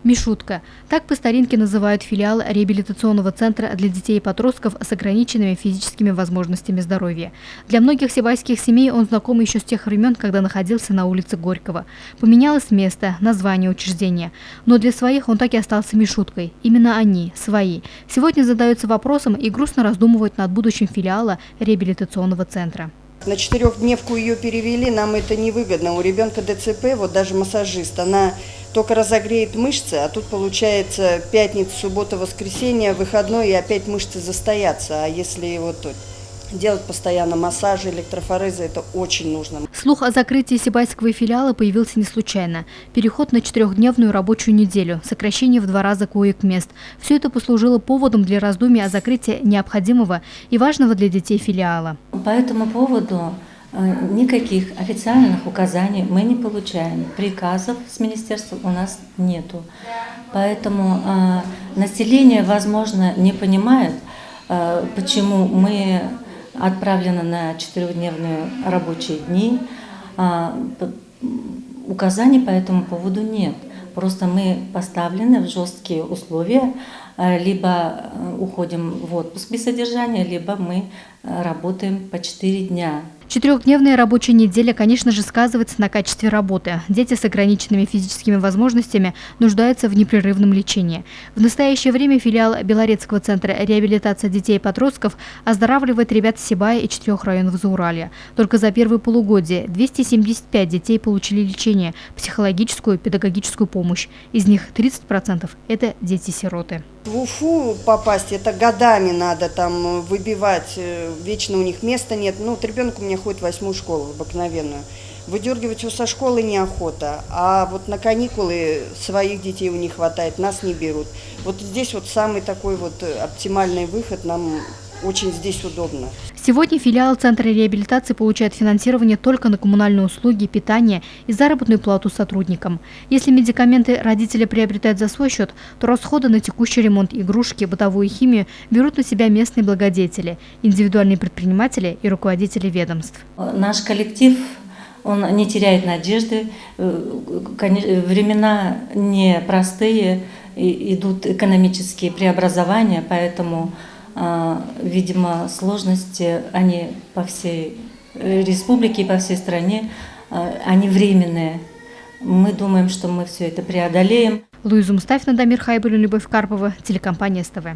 Мишутка. Так по старинке называют филиал реабилитационного центра для детей и подростков с ограниченными физическими возможностями здоровья. Для многих сибайских семей он знаком еще с тех времен, когда находился на улице Горького. Поменялось место, название учреждения. Но для своих он так и остался Мишуткой. Именно они, свои, сегодня задаются вопросом и грустно раздумывают над будущим филиала реабилитационного центра. На 4-дневку ее перевели, нам это невыгодно. У ребенка ДЦП, вот даже массажист, она только разогреет мышцы, а тут получается пятница, суббота, воскресенье, выходной, и опять мышцы застоятся. А если вот делать постоянно массажи, электрофорезы, это очень нужно. Слух о закрытии сибайского филиала появился не случайно. Переход на 4-дневную рабочую неделю, сокращение в 2 раза коек-мест. Все это послужило поводом для раздумий о закрытии необходимого и важного для детей филиала. По этому поводу никаких официальных указаний мы не получаем. Приказов с министерства у нас нету. Поэтому население, возможно, не понимает, почему мы отправлены на 4-дневные рабочие дни. Указаний по этому поводу нет. Просто мы поставлены в жесткие условия. Либо уходим в отпуск без содержания, либо мы работаем по 4 дня. 4-дневная рабочая неделя, конечно же, сказывается на качестве работы. Дети с ограниченными физическими возможностями нуждаются в непрерывном лечении. В настоящее время филиал Белорецкого центра реабилитации детей и подростков оздоравливает ребят с Сибая и 4 районов Зауралья. Только за первое полугодие 275 детей получили лечение, психологическую, педагогическую помощь. Из них 30% – это дети-сироты. В Уфу попасть, это годами надо там выбивать, вечно у них места нет. Ну, вот ребенок у меня ходит в 8-ю школу, обыкновенную. Выдергивать его со школы неохота, а вот на каникулы своих детей у них хватает, нас не берут. Вот здесь вот самый такой вот оптимальный выход, нам очень здесь удобно. Сегодня филиал Центра реабилитации получает финансирование только на коммунальные услуги, питание и заработную плату сотрудникам. Если медикаменты родители приобретают за свой счет, то расходы на текущий ремонт, игрушки, бытовую химию берут на себя местные благодетели, индивидуальные предприниматели и руководители ведомств. Наш коллектив, он не теряет надежды. Времена непростые, идут экономические преобразования, поэтому видимо, сложности, они по всей республике и по всей стране, они временные. Мы думаем, что мы все это преодолеем. Луиза Мустафина, Дамир Хайбулин, Любовь Карпова, телекомпания СТВ.